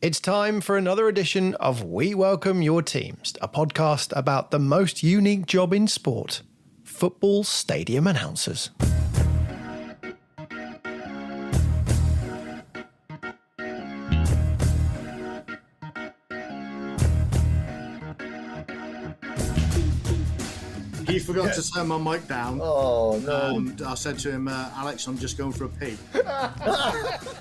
It's time for another edition of We Welcome Your Teams, a podcast about the most unique job in sport, football stadium announcers. He forgot to turn my mic down. Oh, no. And I said to him, Alex, I'm just going for a pee.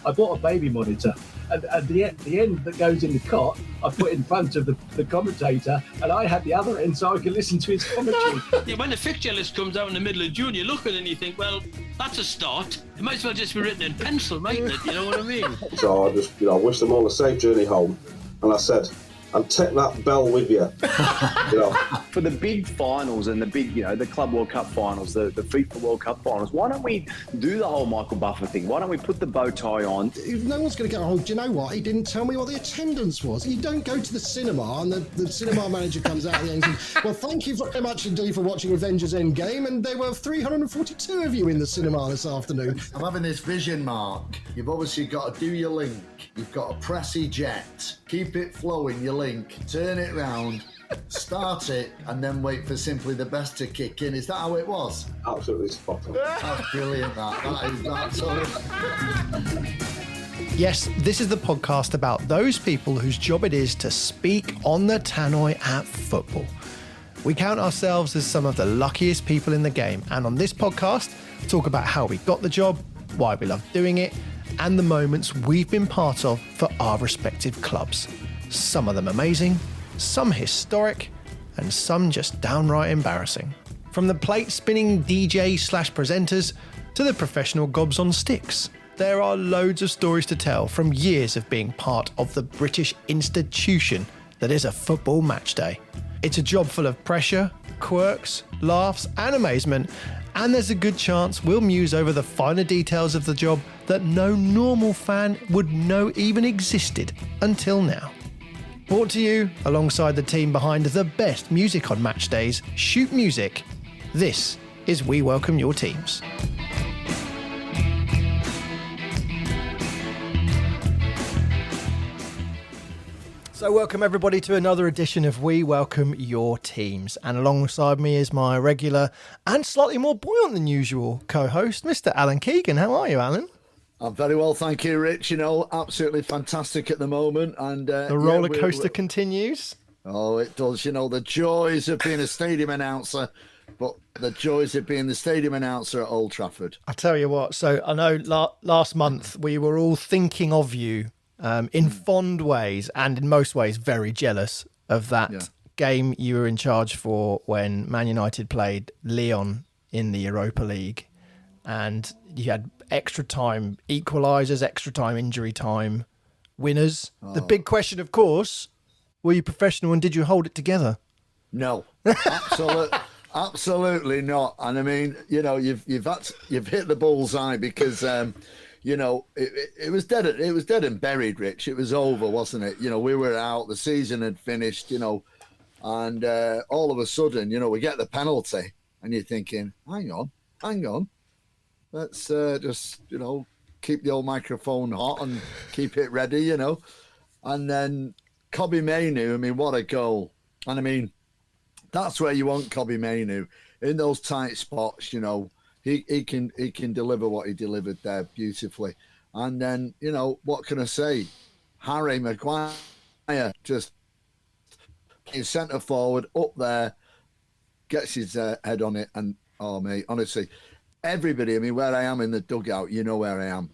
I bought a baby monitor, and the end that goes in the cot, I put in front of the commentator, and I had the other end so I could listen to his commentary. Yeah, when the fixture list comes out in the middle of June, you look at it and you think, well, that's a start. It might as well just be written in pencil, mightn't it? You know what I mean? So I just, wish them all a safe journey home. And I said, and take that bell with you. For the big finals and the big, the Club World Cup finals, the FIFA World Cup finals, why don't we do the whole Michael Buffer thing? Why don't we put the bow tie on? No one's going to go, do you know what? He didn't tell me what the attendance was. You don't go to the cinema and the cinema manager comes out at the end and says, well, thank you very much indeed for watching Avengers Endgame, and there were 342 of you in the cinema this afternoon. I'm having this vision, Mark. You've obviously got to do your link. You've got to press eject, keep it flowing, your link, turn it round, start it, and then wait for Simply the Best to kick in. Is that how it was? Absolutely spot on. That's brilliant, that's Yes, this is the podcast about those people whose job it is to speak on the tannoy at football. We count ourselves as some of the luckiest people in the game, and on this podcast, talk about how we got the job, why we love doing it, and the moments we've been part of for our respective clubs. Some of them amazing, some historic, and some just downright embarrassing. From the plate-spinning DJ/presenters to the professional gobs on sticks, there are loads of stories to tell from years of being part of the British institution that is a football match day. It's a job full of pressure, quirks, laughs, and amazement, and there's a good chance we'll muse over the finer details of the job that no normal fan would know even existed until now. Brought to you alongside the team behind the best music on match days, Shoot Music, this is We Welcome Your Teams. So welcome everybody to another edition of We Welcome Your Teams, and alongside me is my regular and slightly more buoyant than usual co-host, Mr. Alan Keegan. How are you, Alan? I'm very well, thank you, Rich. Absolutely fantastic at the moment, and the roller coaster continues. Oh, it does. The joys of being a stadium announcer, but the joys of being the stadium announcer at Old Trafford. I tell you what. So I know last month we were all thinking of you. In fond ways and in most ways very jealous of that game you were in charge for when Man United played Lyon in the Europa League, and you had extra time equalisers, extra time injury time winners. The big question, of course, were you professional and did you hold it together? No, absolutely not. And I mean, you've hit the bullseye because it was dead. It was dead and buried, Rich. It was over, wasn't it? We were out. The season had finished. And all of a sudden, we get the penalty, and you're thinking, hang on, let's just keep the old microphone hot and keep it ready, And then Kobbie Mainoo. I mean, what a goal! And I mean, that's where you want Kobbie Mainoo in those tight spots. He can deliver what he delivered there beautifully. And then, what can I say? Harry Maguire just playing centre forward up there, gets his head on it. And, oh, mate, honestly, everybody, I mean, where I am in the dugout, where I am.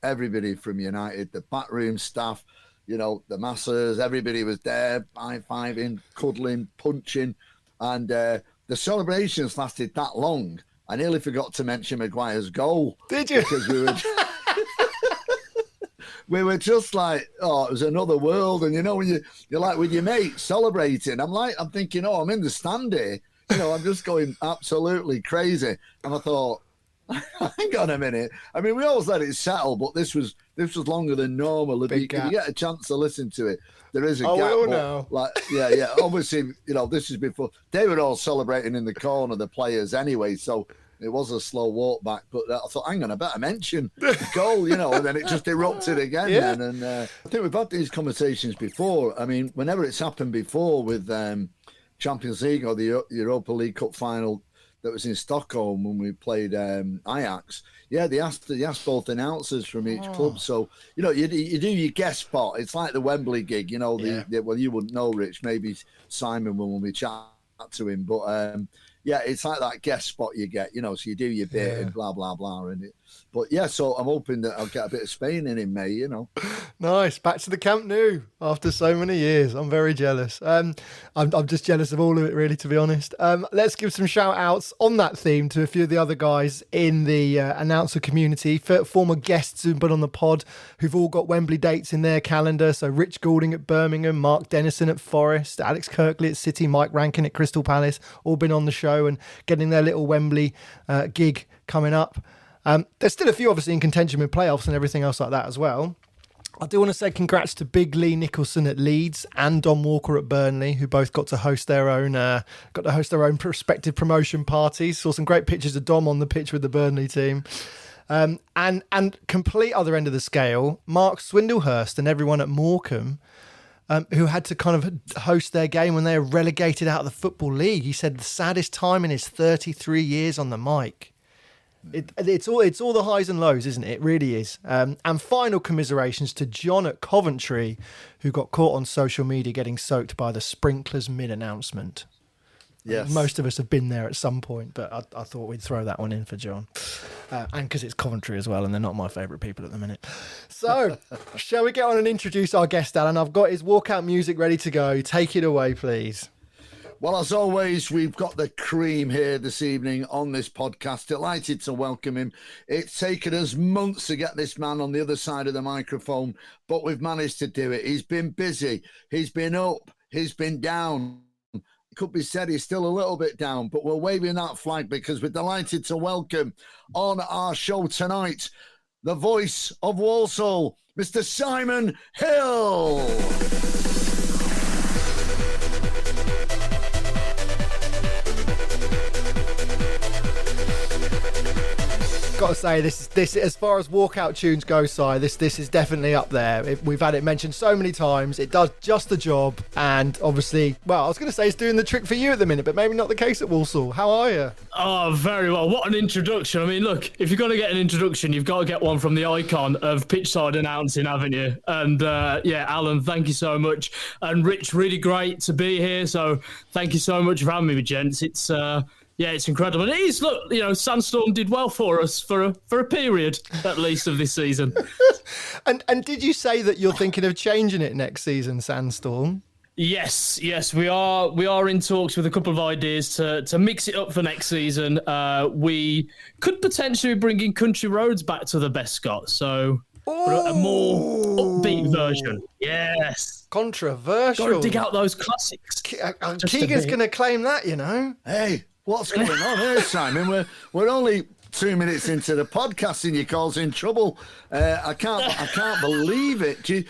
Everybody from United, the backroom staff, the masseurs, everybody was there, high-fiving, cuddling, punching. And the celebrations lasted that long. I nearly forgot to mention Maguire's goal. Did you? Because we were just like, it was another world. And when you're like with your mates celebrating, I'm thinking, I'm in the stand here. I'm just going absolutely crazy. And I thought, hang on a minute. I mean, we always let it settle, but this was longer than normal. If you get a chance to listen to it, there is a gap. Oh, no. Yeah. Obviously, this is before they were all celebrating in the corner, the players anyway. So It was a slow walk back, but I thought, hang on, I better mention the goal, and then it just erupted again. Yeah. Then. And I think we've had these conversations before. I mean, whenever it's happened before with Champions League or the Europa League Cup final that was in Stockholm when we played Ajax, they asked both announcers from each club. So, you do your guest spot. It's like the Wembley gig, well, you wouldn't know, Rich, maybe Simon when we chat to him, but it's like that guest spot you get, so you do your bit and blah, blah, blah. So I'm hoping that I'll get a bit of Spain in May, Nice. Back to the Camp Nou after so many years. I'm very jealous. I'm just jealous of all of it, really, to be honest. Let's give some shout outs on that theme to a few of the other guys in the announcer community, former guests who've been on the pod, who've all got Wembley dates in their calendar. So Rich Goulding at Birmingham, Mark Dennison at Forest, Alex Kirkley at City, Mike Rankin at Crystal Palace, all been on the show and getting their little Wembley gig coming up. There's still a few obviously in contention with playoffs and everything else like that as well. I do want to say congrats to Big Lee Nicholson at Leeds and Dom Walker at Burnley, who both got to host their own prospective promotion parties. Saw some great pictures of Dom on the pitch with the Burnley team. And complete other end of the scale, Mark Swindlehurst and everyone at Morecambe, who had to kind of host their game when they were relegated out of the Football League. He said the saddest time in his 33 years on the mic. It's all the highs and lows, isn't it? It really is. And final commiserations to John at Coventry, who got caught on social media getting soaked by the sprinklers mid-announcement. Yes. Most of us have been there at some point, but I thought we'd throw that one in for John. And because it's Coventry as well, and they're not my favourite people at the minute. So, shall we get on and introduce our guest, Alan? I've got his walkout music ready to go. Take it away, please. Well, as always, we've got the cream here this evening on this podcast. Delighted to welcome him. It's taken us months to get this man on the other side of the microphone, but we've managed to do it. He's been busy. He's been up. He's been down. It could be said he's still a little bit down, but we're waving that flag because we're delighted to welcome on our show tonight the voice of Walsall, Mr. Simon Hill. Got to say, this as far as walkout tunes go, Si, this is definitely up there. We've had it mentioned so many times. It does just the job, and obviously, well, I was going to say it's doing the trick for you at the minute, but maybe not the case at Walsall. How are you? Oh, very well. What an introduction. I mean, look, if you're going to get an introduction, you've got to get one from the icon of pitchside announcing, haven't you? And Alan, thank you so much. And Rich, really great to be here. So thank you so much for having me, gents. It's incredible. And it is, look, Sandstorm did well for us for a period, at least, of this season. And did you say that you're thinking of changing it next season, Sandstorm? Yes, we are in talks with a couple of ideas to mix it up for next season. We could potentially bring in Country Roads back to the Bescott, so a more upbeat version. Yes. Controversial. Got to dig out those classics. Keegan's going to claim that, Hey. What's going on here, Simon? We're only 2 minutes into the podcast and you calls in trouble. I can't believe it. Do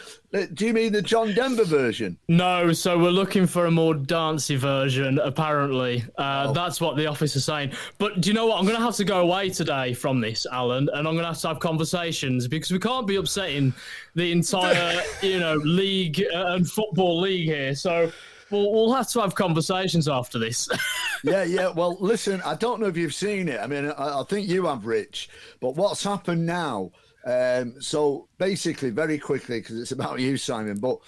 you mean the John Denver version? No, so we're looking for a more dancey version, apparently. That's what the office is saying. But do you know what? I'm going to have to go away today from this, Alan, and I'm going to have conversations because we can't be upsetting the entire, league and football league here. So we'll have to have conversations after this. Yeah. Well, listen, I don't know if you've seen it. I mean, I think you have, Rich. But what's happened now? So basically, very quickly, because it's about you, Simon, but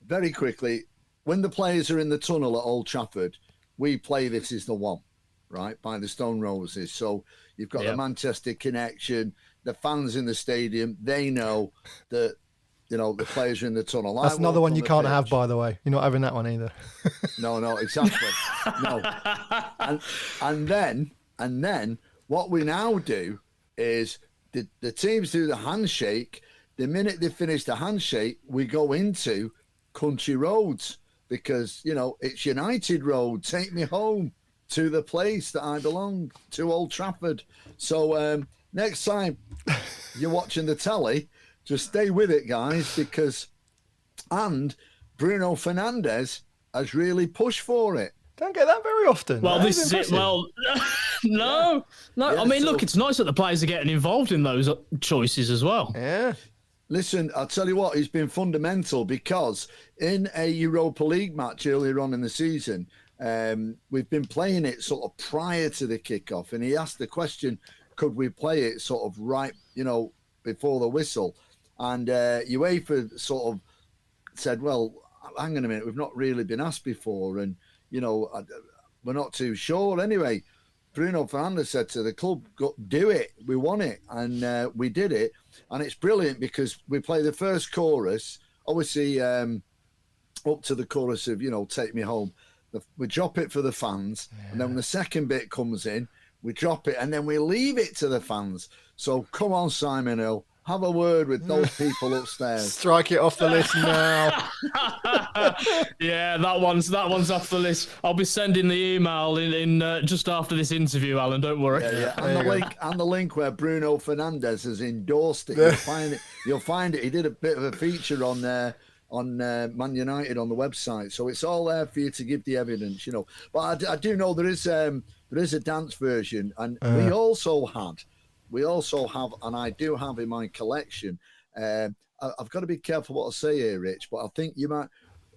very quickly, when the players are in the tunnel at Old Trafford, we play This Is the One, right, by the Stone Roses. So you've got the Manchester connection, the fans in the stadium, they know that, the players are in the tunnel. That's another one you can't have, by the way. You're not having that one either. No, exactly. No. And then what we now do is the teams do the handshake. The minute they finish the handshake, we go into Country Roads because, it's United Road. Take me home to the place that I belong, to Old Trafford. So next time you're watching the telly, just stay with it, guys, and Bruno Fernandes has really pushed for it. Don't get that very often. Well, this is it. Well, No. Yeah, I mean, so- look, it's nice that the players are getting involved in those choices as well. Yeah. Listen, I'll tell you what, he's been fundamental because in a Europa League match earlier on in the season, we've been playing it sort of prior to the kickoff, and he asked the question, could we play it sort of right, before the whistle? And UEFA sort of said, well, hang on a minute, we've not really been asked before, and, we're not too sure. Anyway, Bruno Fernandes said to the club, do it, we want it, and we did it. And it's brilliant because we play the first chorus, obviously up to the chorus of, Take Me Home. We drop it for the fans. Yeah. And then when the second bit comes in, we drop it and then we leave it to the fans. So come on, Simon Hill, have a word with those people upstairs. Strike it off the list now. Yeah, that one's off the list. I'll be sending the email in just after this interview, Alan. Don't worry. Yeah. And the link where Bruno Fernandes has endorsed it. You'll find it. He did a bit of a feature on there on Man United on the website, so it's all there for you to give the evidence. But I do know there is a dance version, and we also have, and I do have in my collection. I've got to be careful what I say here, Rich, but I think you might,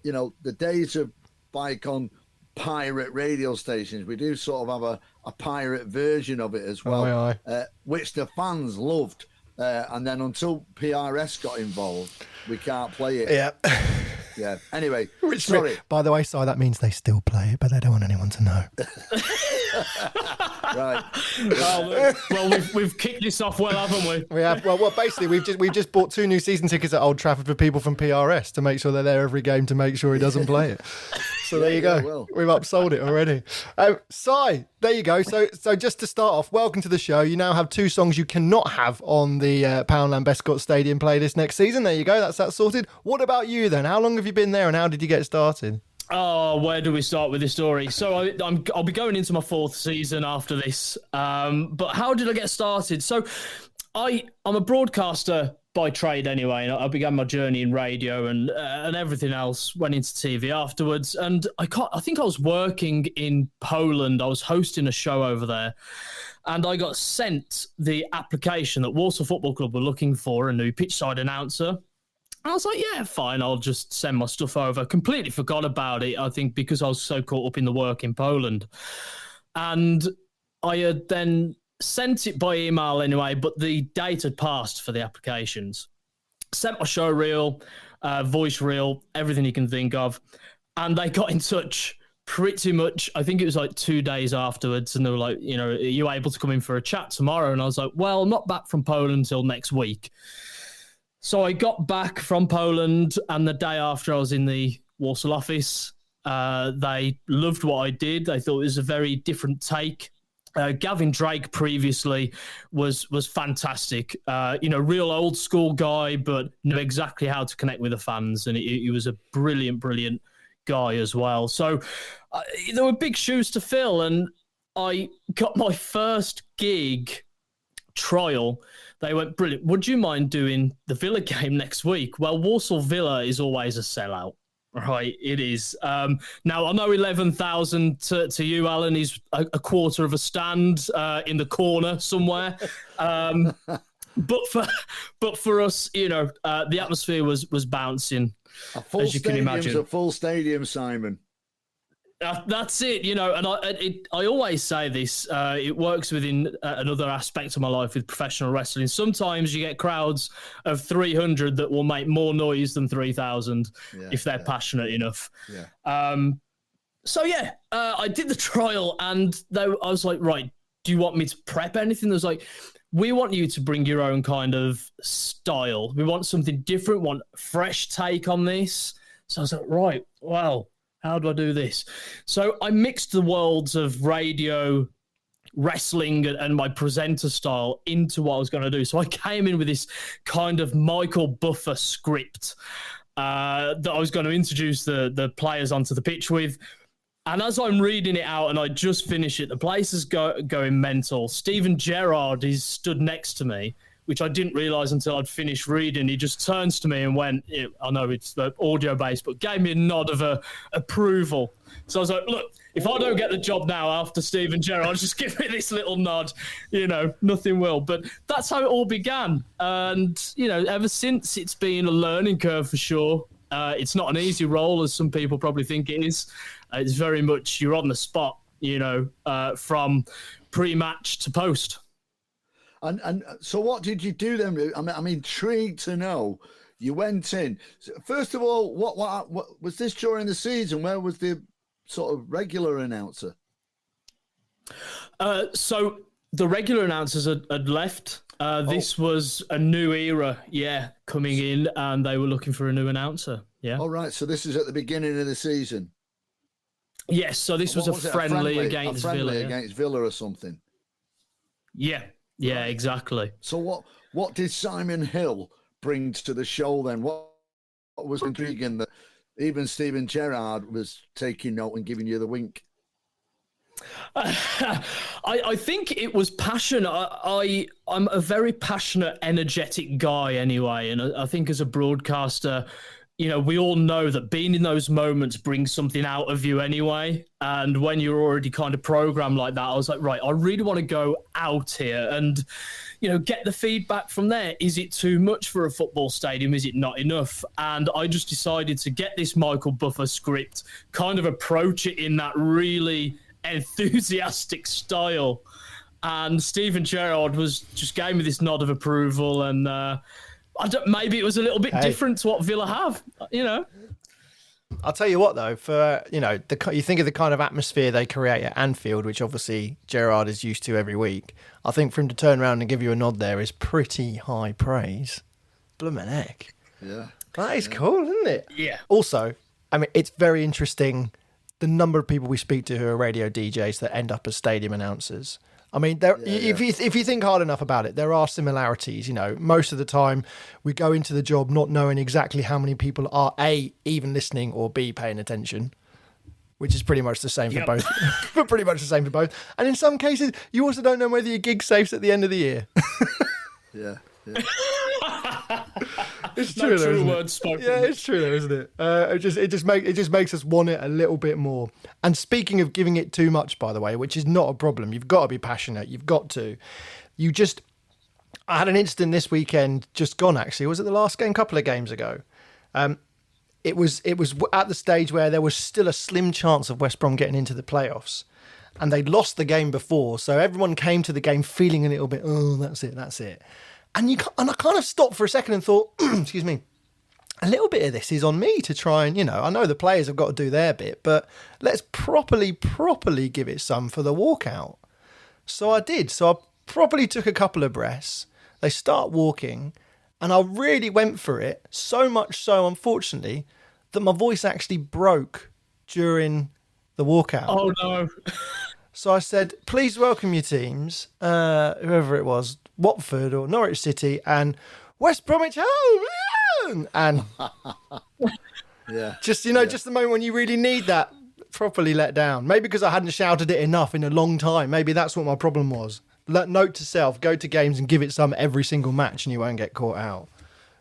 the days of bygone pirate radio stations, we do sort of have a pirate version of it as well, which the fans loved. And then until PRS got involved, we can't play it. Yeah. Yeah. Anyway, sorry. By the way, Si, that means they still play it, but they don't want anyone to know. Right. Well, we've kicked this off well, haven't we? We have. Well, basically, we've just bought 2 new season tickets at Old Trafford for people from PRS to make sure they're there every game to make sure he doesn't play it. So there you go. Well. We've upsold it already. Si, there you go. So just to start off, welcome to the show. You now have 2 songs you cannot have on the Poundland Bescott Stadium playlist next season. There you go. That's that sorted. What about you then? How long have you been there and how did you get started? Oh, where do we start with this story? So I'll be going into my 4th season after this. But how did I get started? So I'm a broadcaster by trade anyway, and I began my journey in radio and everything else, went into TV afterwards. And I think I was working in Poland. I was hosting a show over there. And I got sent the application that Walsall Football Club were looking for, a new pitchside announcer. I was like, yeah, fine, I'll just send my stuff over. Completely forgot about it, I think, because I was so caught up in the work in Poland. And I had then sent it by email anyway, but the date had passed for the applications. Sent my show reel, voice reel, everything you can think of. And they got in touch pretty much, I think it was like 2 days afterwards. And they were like, are you able to come in for a chat tomorrow? And I was like, well, I'm not back from Poland until next week. So I got back from Poland, and the day after I was in the Walsall office. They loved what I did. They thought it was a very different take. Gavin Drake previously was fantastic. Real old school guy, but knew exactly how to connect with the fans. And he was a brilliant guy as well. So there were big shoes to fill. And I got my first gig trial. They went, brilliant. Would you mind doing the Villa game next week? Well, Walsall Villa is always a sellout. Right, it is. Now, I know 11,000 to you, Alan, is a quarter of a stand in the corner somewhere. But for us, the atmosphere was bouncing, as you can imagine. A full stadium, Simon. That's it, and I always say this, it works within another aspect of my life with professional wrestling. Sometimes you get crowds of 300 that will make more noise than 3,000 if they're passionate enough. Yeah. I did the trial, and I was like, right, do you want me to prep anything? There's like, we want you to bring your own kind of style. We want something different, want a fresh take on this. So I was like, right, well, how do I do this? So I mixed the worlds of radio, wrestling, and my presenter style into what I was going to do. So I came in with this kind of Michael Buffer script that I was going to introduce the players onto the pitch with. And as I'm reading it out and I just finish it, the place is going mental. Steven Gerrard is stood next to me which I didn't realise until I'd finished reading. He just turns to me and went, I know it's the audio-based, but gave me a nod of approval. So I was like, look, if I don't get the job now after Steven Gerrard, just give me this little nod. Nothing will. But that's how it all began. And, ever since, it's been a learning curve for sure. It's not an easy role, as some people probably think it is. It's very much you're on the spot, from pre-match to post. And so what did you do then? I'm intrigued to know. You went in. First of all, what was this during the season? Where was the sort of regular announcer? So the regular announcers had left. This was a new era, coming in, and they were looking for a new announcer. Yeah. All right. So this is at the beginning of the season. Yes. So this was a friendly against Villa. Against Villa or something. Yeah. Yeah, exactly. So what did Simon Hill bring to the show then? What was intriguing that even Steven Gerrard was taking note and giving you the wink? I think it was passion. I'm a very passionate, energetic guy anyway, and I think as a broadcaster, we all know that being in those moments brings something out of you anyway. And when you're already kind of programmed like that, I was like, right, I really want to go out here and, get the feedback from there. Is it too much for a football stadium? Is it not enough? And I just decided to get this Michael Buffer script, kind of approach it in that really enthusiastic style. And Steven Gerrard just gave me this nod of approval, and maybe it was a little bit different to what Villa have, I'll tell you what, though, for, you think of the kind of atmosphere they create at Anfield, which obviously Gerrard is used to every week. I think for him to turn around and give you a nod there is pretty high praise. Bloomin' heck. Yeah. That is cool, isn't it? Yeah. Also, it's very interesting the number of people we speak to who are radio DJs that end up as stadium announcers. If you think hard enough about it, there are similarities. Most of the time we go into the job not knowing exactly how many people are A, even listening, or B, paying attention, which is pretty much the same for both. But pretty much the same for both. And in some cases, you also don't know whether your gig's safe at the end of the year. Yeah. It's true, true words spoken. Yeah, it's true, though, isn't it? It just makes us want it a little bit more. And speaking of giving it too much, by the way, which is not a problem. You've got to be passionate. You've got to. I had an incident this weekend, just gone actually. Was it the last game? A couple of games ago. It was at the stage where there was still a slim chance of West Brom getting into the playoffs, and they'd lost the game before, so everyone came to the game feeling a little bit, that's it. And I kind of stopped for a second and thought, excuse me, a little bit of this is on me to try and, I know the players have got to do their bit, but let's properly give it some for the walkout. So I did. So I properly took a couple of breaths. They start walking, and I really went for it, so much so, unfortunately, that my voice actually broke during the walkout. Oh, no. So I said, please welcome your teams, whoever it was, Watford or Norwich City, and West Bromwich home. And just the moment when you really need that properly let down. Maybe because I hadn't shouted it enough in a long time. Maybe that's what my problem was. Note to self, go to games and give it some every single match and you won't get caught out.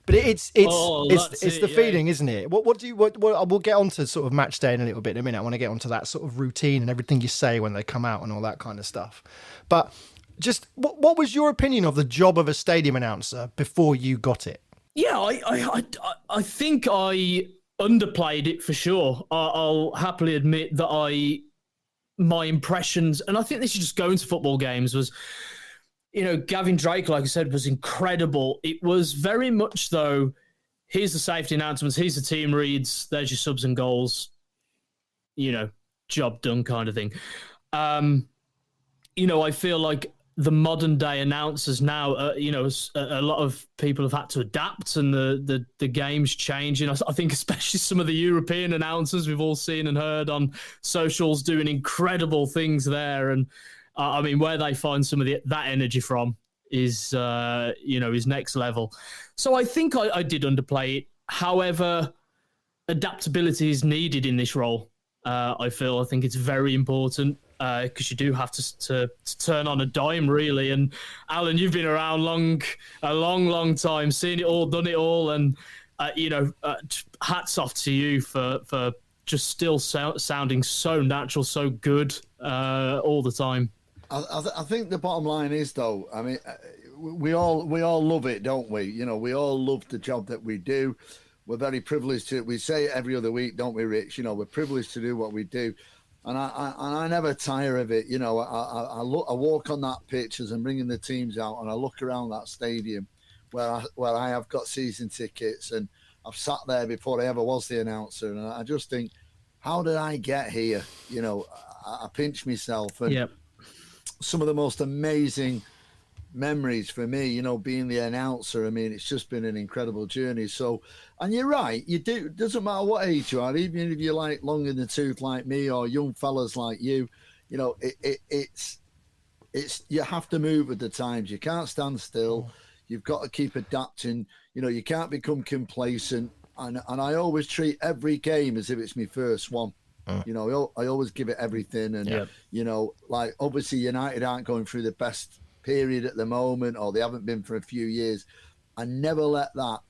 But it's the feeling, isn't it? What we'll get onto sort of match day in a little bit in a minute. I want to get onto that sort of routine and everything you say when they come out and all that kind of stuff. But just what was your opinion of the job of a stadium announcer before you got it? Yeah, I think I underplayed it for sure. I'll happily admit that my impressions, and I think this is just going to football games, was, Gavin Drake, like I said, was incredible. It was very much, though, here's the safety announcements, here's the team reads, there's your subs and goals, job done kind of thing. I feel like the modern day announcers now, a lot of people have had to adapt, and the game's changing. I think especially some of the European announcers we've all seen and heard on socials doing incredible things there. And where they find some of that energy from is next level. So I think I did underplay it. However, adaptability is needed in this role. I think it's very important. because you do have to turn on a dime, really. And Alan, you've been around a long time, seen it all, done it all, and hats off to you for just still sounding so natural, so good all the time. I think the bottom line is, though, I mean, we all love it, don't we? You know, we all love the job that we do. We're very privileged to. We say it every other week, don't we, Rich? You know, we're privileged to do what we do, and I never tire of it. You know, I walk on that pitch as I'm bringing the teams out, and I look around that stadium where I have got season tickets, and I've sat there before I ever was the announcer, and I just think, how did I get here? You know, I pinch myself, and some of the most amazing memories for me, you know, being the announcer. I mean, it's just been an incredible journey. So, and you're right, you do. It doesn't matter what age you are, even if you're like long in the tooth like me or young fellas like you. You know, it's you have to move with the times. You can't stand still. You've got to keep adapting. You know, you can't become complacent. And I always treat every game as if it's my first one. You know, I always give it everything. And you know, like obviously United aren't going through the best period at the moment, or they haven't been for a few years. I never let that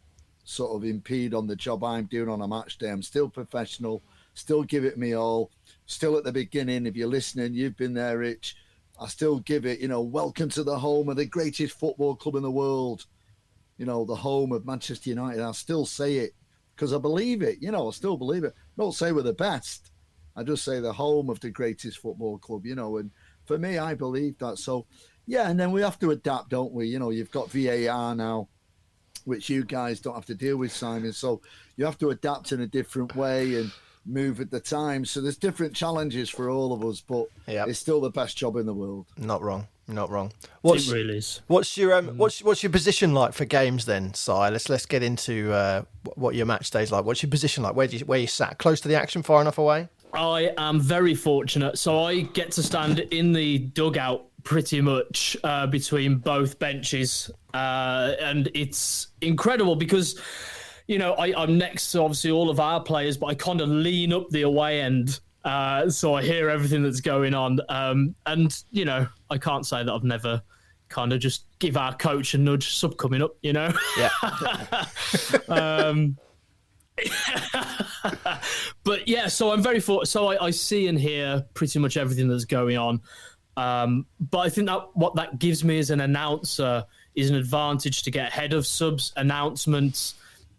sort of impede on the job I'm doing on a match day. I'm still professional, still give it me all, still at the beginning. If you're listening, you've been there, Rich. I still give it, you know, welcome to the home of the greatest football club in the world, you know, the home of Manchester United. I still say it because I believe it, you know, I still believe it. I don't say we're the best. I just say the home of the greatest football club, you know, and for me, I believe that. So, yeah, and then we have to adapt, don't we? You know, you've got VAR now, which you guys don't have to deal with, Simon. So you have to adapt in a different way and move at the time. So there's different challenges for all of us, but it's still the best job in the world. Not wrong. It really is. What's your position like for games then, Si? Let's get into what your match day's like. What's your position like? Where you sat? Close to the action, far enough away? I am very fortunate. So I get to stand in the dugout pretty much between both benches. And it's incredible because, you know, I'm next to obviously all of our players, but I kind of lean up the away end. So I hear everything that's going on. And, you know, I can't say that I've never kind of just give our coach a nudge, sub coming up, you know? Yeah. But yeah, so I'm very fortunate. So I see and hear pretty much everything that's going on. But I think that what that gives me as an announcer is an advantage to get ahead of subs, announcements,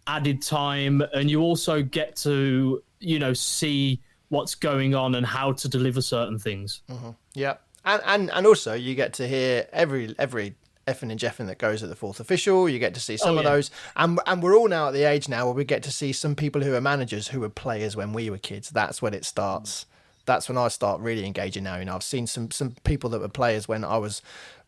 added time, and you also get to, you know, see what's going on and how to deliver certain things. Mm-hmm. Yeah, and also you get to hear every effing and jeffing that goes at the fourth official. You get to see some of those, and we're all now at the age now where we get to see some people who are managers who were players when we were kids. That's when it starts. That's when I start really engaging now. You know, I've seen some people that were players when I was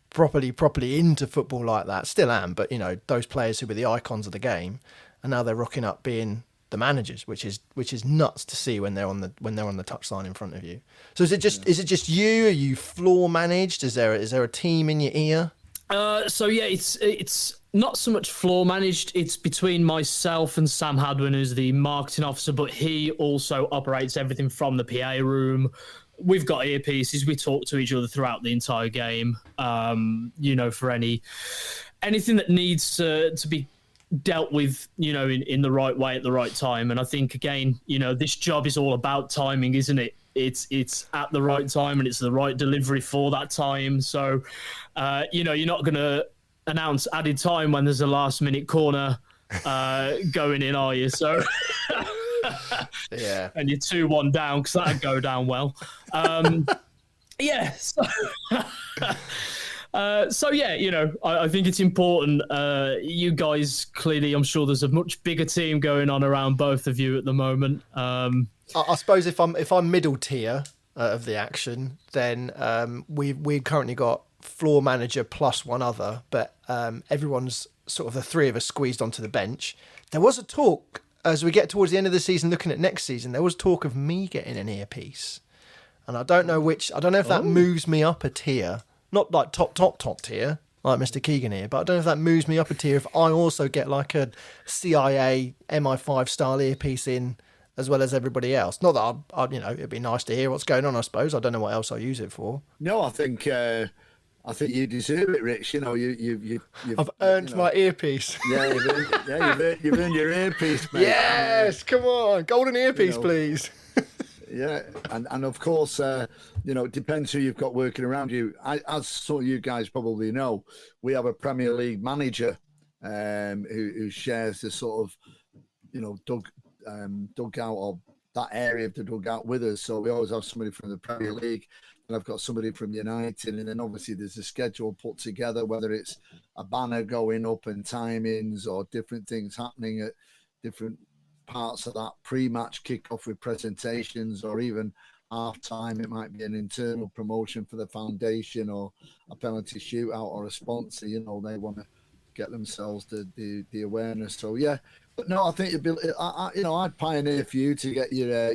properly into football like that. Still am, but you know, those players who were the icons of the game, and now they're rocking up being the managers, which is nuts to see when they're on the touchline in front of you. So is it just you? Are you floor managed? Is there a team in your ear? So yeah, it's not so much floor managed. It's between myself and Sam Hadwin, who's the marketing officer, but he also operates everything from the PA room. We've got earpieces. We talk to each other throughout the entire game. You know, for anything that needs to be dealt with, you know, in the right way at the right time. And I think, again, you know, this job is all about timing, isn't it? It's at the right time and it's the right delivery for that time. So, you know, you're not going to announce added time when there's a last minute corner going in, are you? So, yeah. And you're 2-1 down because that'd go down well. Yeah. So yeah, you know, I think it's important. You guys clearly, I'm sure there's a much bigger team going on around both of you at the moment. I suppose if I'm middle tier of the action, then we've currently got floor manager plus one other, but everyone's sort of the three of us squeezed onto the bench. There was a talk as we get towards the end of the season, looking at next season. There was talk of me getting an earpiece, and I don't know if that moves me up a tier. Not like top tier, like Mr. Keegan here, but I don't know if that moves me up a tier if I also get like a CIA MI5 style earpiece in as well as everybody else. Not that it'd be nice to hear what's going on. I suppose I don't know what else I'll use it for. No, I think you deserve it, Rich. You know, I've earned my earpiece. Yeah, you've earned your earpiece, mate. Yes, come on, golden earpiece, please. Yeah, and of course, it depends who you've got working around you. As some of you guys probably know, we have a Premier League manager who shares the sort of, dugout or that area of the dugout with us. So we always have somebody from the Premier League, and I've got somebody from United, and then obviously there's a schedule put together, whether it's a banner going up and timings or different things happening at different parts of that pre-match kick-off with presentations, or even half-time. It might be an internal promotion for the foundation or a penalty shootout or a sponsor. They want to get themselves the awareness. So yeah, but no, I think I'd pioneer for you to get your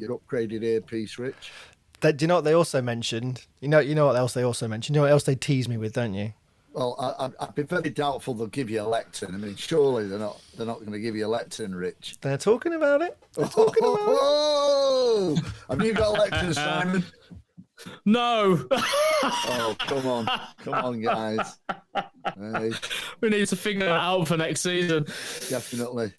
upgraded earpiece, Rich. Do you know what they also mentioned? You know what else they also mentioned? You know what else they tease me with, don't you? Well, I'd be very doubtful they'll give you a lectern. I mean, surely they're not going to give you a lectern, Rich. They're talking about it. Have you got a lectern, Simon? No. Oh, come on, guys. Hey. We need to figure that out for next season. Definitely.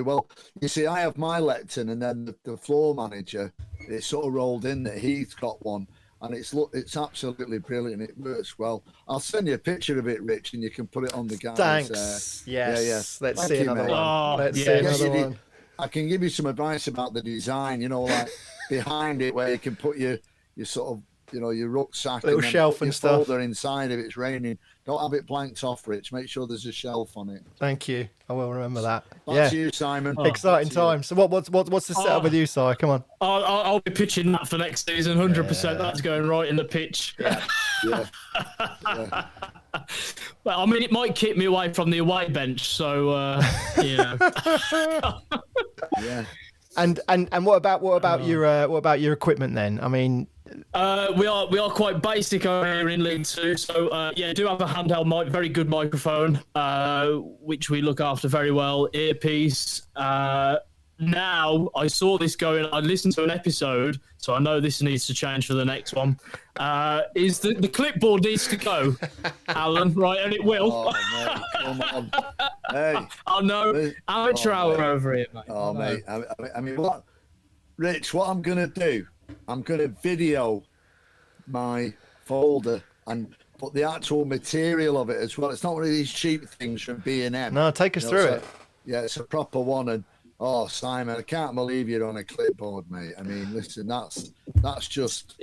Well, you see, I have my lectern, and then the floor manager, it sort of rolled in that he's got one. And it's absolutely brilliant. It works well. I'll send you a picture of it, Rich, and you can put it on the guys. Thanks. Yes. Let's see another one. Let's see another one. I can give you some advice about the design. Like behind it, where you can put your sort of your rucksack, little shelf and stuff. Folder inside if it's raining. Don't have it blanked off, Rich. Make sure there's a shelf on it. Thank you. I will remember that. Back to you, Simon. Exciting time. So what's the setup with you, Si? Come on. I'll be pitching that for next season. 100%. That's going right in the pitch. Yeah. Well, I mean, it might keep me away from the away bench. So Yeah. And what about your equipment then? I mean, we are quite basic over here in League Two. So do have a handheld mic, very good microphone, which we look after very well. Earpiece. Now I saw this going. I listened to an episode, so I know this needs to change for the next one. Is the clipboard needs to go, Alan? Right, and it will. Oh, mate, come on. Hey, I know, amateur hour over here, mate. Oh, mate. I mean, what, Rich? What I'm gonna do? I'm gonna video my folder and put the actual material of it as well. It's not one of these cheap things from B&M. No, take us through it. Yeah, it's a proper one. And oh, Simon, I can't believe you're on a clipboard, mate. I mean, listen, that's just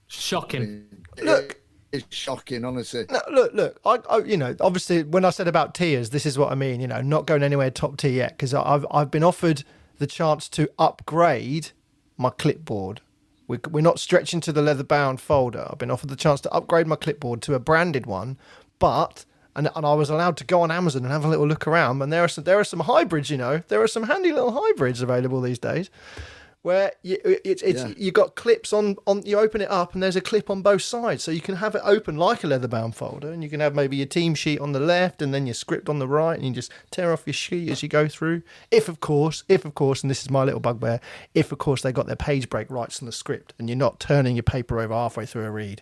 shocking. It's shocking, honestly. No, look. I obviously, when I said about tiers, this is what I mean. Not going anywhere top tier yet, because I've been offered the chance to upgrade my clipboard. We're not stretching to the leather-bound folder. I've been offered the chance to upgrade my clipboard to a branded one, but and I was allowed to go on Amazon and have a little look around. And there are some hybrids. There are some handy little hybrids available these days, where you got clips on. You open it up and there's a clip on both sides, so you can have it open like a leather-bound folder, and you can have maybe your team sheet on the left and then your script on the right, and you just tear off your sheet as you go through. If of course, and this is my little bugbear, if of course they got their page break rights on the script, and you're not turning your paper over halfway through a read.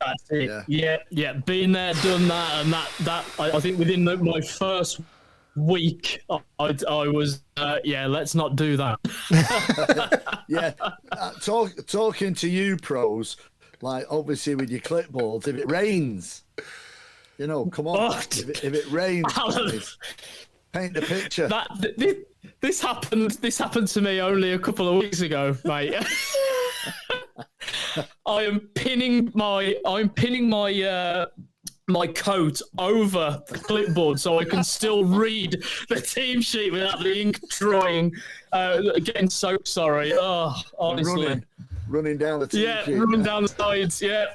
That's it. Yeah. Been there, done that, and that. I think within my first week, I was. Let's not do that. Talking to you pros, like obviously with your clipboards, if it rains, come on. If it rains, paint the picture. This happened to me only a couple of weeks ago, mate. I'm pinning my my coat over the clipboard so I can still read the team sheet without the ink drying. Getting so sorry. Oh, honestly. Running down the team sheet. Running down the sides. Yeah.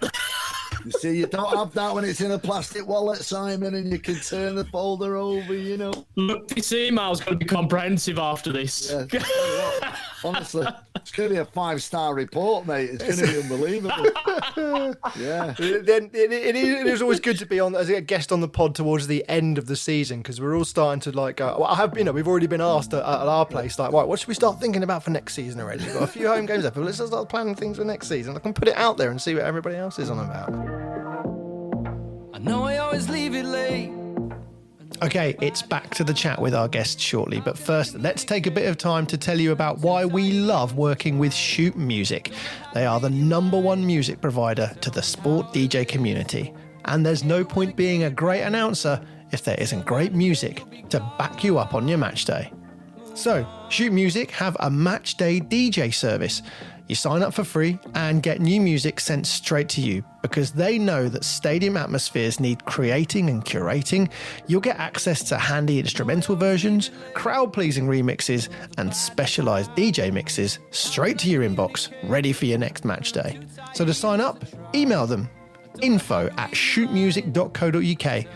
You see, you don't have that when it's in a plastic wallet, Simon, and you can turn the folder over. Look, this email's going to be comprehensive after this. Yeah. Honestly, it's going to be a 5-star report, mate. It's going to be unbelievable. Yeah. Then it is always good to be on as a guest on the pod towards the end of the season, because we're all starting to like. Well, we've already been asked at our place, like, right, what should we start thinking about for next season already? We've got a few home games left, but let's start planning things for next season. I can put it out there and see what everybody else is on about. I know I always leave it late. Okay, it's back to the chat with our guests shortly, but first, let's take a bit of time to tell you about why we love working with Shoot Music. They are the #1 music provider to the sport DJ community, and there's no point being a great announcer if there isn't great music to back you up on your match day. So, Shoot Music have a match day DJ service. You sign up for free and get new music sent straight to you, because they know that stadium atmospheres need creating and curating. You'll get access to handy instrumental versions, crowd-pleasing remixes, and specialised DJ mixes straight to your inbox, ready for your next match day. So to sign up, email them info@shootmusic.co.uk.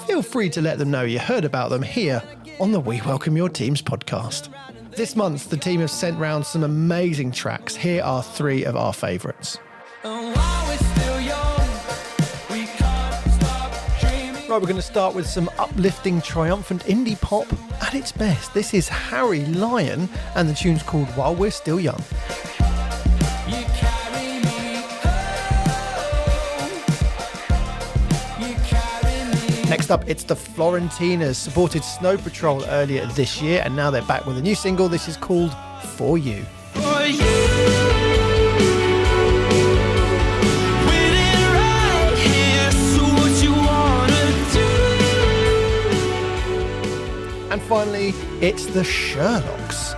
Feel free to let them know you heard about them here on the We Welcome Your Teams podcast. This month, the team have sent round some amazing tracks. Here are 3 of our favourites. Right, we're going to start with some uplifting, triumphant indie pop at its best. This is Harry Lyon, and the tune's called While We're Still Young. Next up, it's the Florentinas, supported Snow Patrol earlier this year, and now they're back with a new single. This is called For You. For you. And finally, it's the Sherlocks.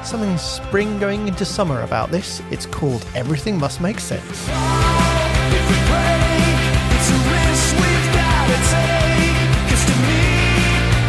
Something spring going into summer about this. It's called Everything Must Make Sense. If we break, it's a risk we've gotta take. 'Cause to me,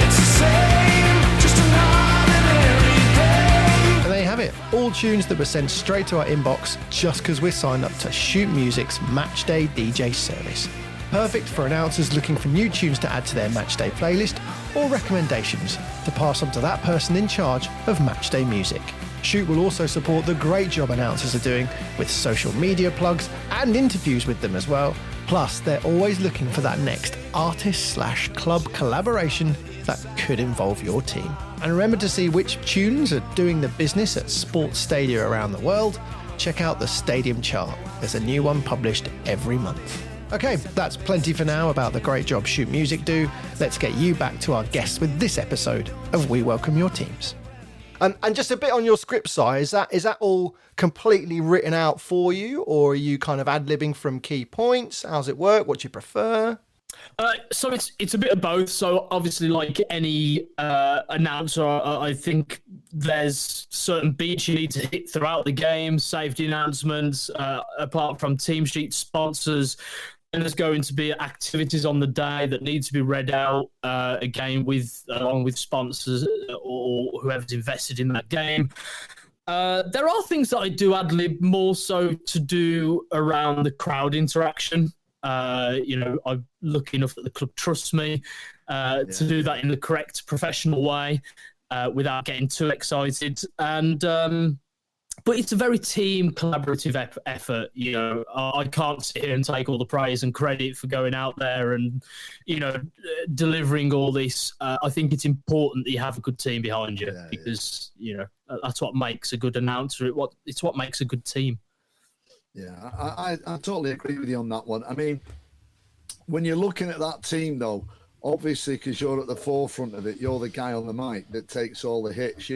it's the same, just an ordinary day. And there you have it. All tunes that were sent straight to our inbox just because we're signed up to Shoot Music's Matchday DJ service. Perfect for announcers looking for new tunes to add to their matchday playlist, or recommendations to pass on to that person in charge of matchday music. Shoot will also support the great job announcers are doing with social media plugs and interviews with them as well. Plus, they're always looking for that next artist/club collaboration that could involve your team. And remember to see which tunes are doing the business at sports stadia around the world. Check out the Stadium Chart. There's a new one published every month. Okay, that's plenty for now about the great job Shoot Music do. Let's get you back to our guests with this episode of We Welcome Your Teams. And just a bit on your script side, is that all completely written out for you, or are you kind of ad-libbing from key points? How's it work? What do you prefer? So it's a bit of both. So obviously, like any announcer, I think there's certain beats you need to hit throughout the game, safety announcements, apart from team sheet sponsors. And there's going to be activities on the day that need to be read out again along with sponsors or whoever's invested in that game. There are things that I do ad lib more so to do around the crowd interaction. I'm lucky enough that the club trusts me to do that in the correct professional way without getting too excited. And but it's a very team collaborative effort. I can't sit here and take all the praise and credit for going out there and, delivering all this. I think it's important that you have a good team behind you because, that's what makes a good announcer. It's what makes a good team. Yeah, I totally agree with you on that one. I mean, when you're looking at that team, though, obviously, because you're at the forefront of it, you're the guy on the mic that takes all the hits,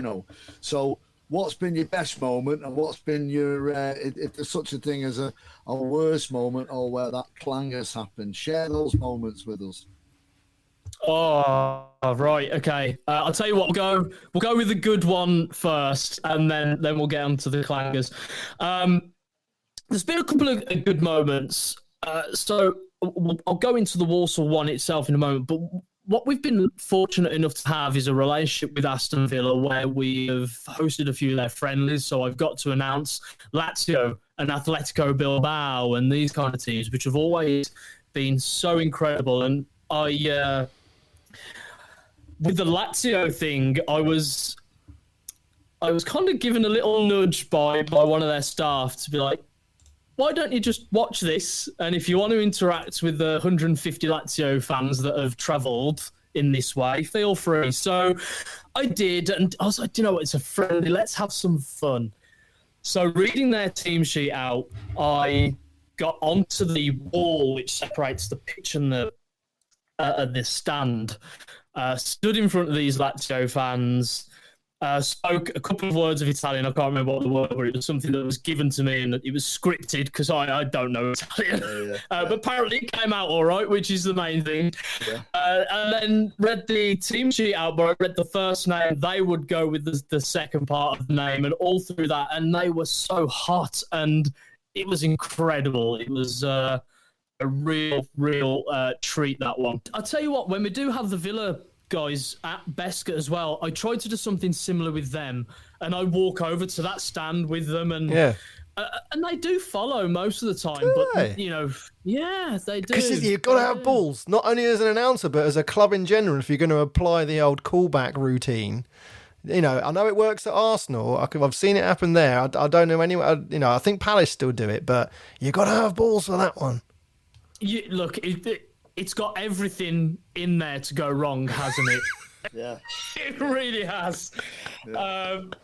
So what's been your best moment and what's been your, if there's such a thing as a worst moment or where that clang has happened? Share those moments with us. Oh, right. Okay. I'll tell you what, we'll go with the good one first and then we'll get on to the clangers. There's been a couple of good moments. So I'll go into the Walsall one itself in a moment, but what we've been fortunate enough to have is a relationship with Aston Villa where we have hosted a few of their friendlies. So I've got to announce Lazio and Atletico Bilbao and these kind of teams, which have always been so incredible. And with the Lazio thing, I was kind of given a little nudge by one of their staff to be like, why don't you just watch this? And if you want to interact with the 150 Lazio fans that have travelled in this way, feel free. So I did, and I was like, you know what, it's a friendly, let's have some fun. So reading their team sheet out, I got onto the wall which separates the pitch and the stand, stood in front of these Lazio fans, spoke a couple of words of Italian. I can't remember what the word was. It was something that was given to me, and it was scripted because I don't know Italian. But apparently it came out all right, which is the main thing. And then read the team sheet out, but I read the first name. They would go with the second part of the name, and all through that, and they were so hot, and it was incredible. It was a real treat, that one. I'll tell you what, when we do have the Villa guys at Bescott as well, I tried to do something similar with them, and I walk over to that stand with them, and and they do follow most of the time. But you know, they do. Because you've got to have balls, not only as an announcer but as a club in general. If you're going to apply the old callback routine, you know, I know it works at Arsenal. I've seen it happen there. I don't know anyone. You know, I think Palace still do it, but you've got to have balls for that one. Look, it's got everything in there to go wrong, hasn't it? Yeah. It really has. But,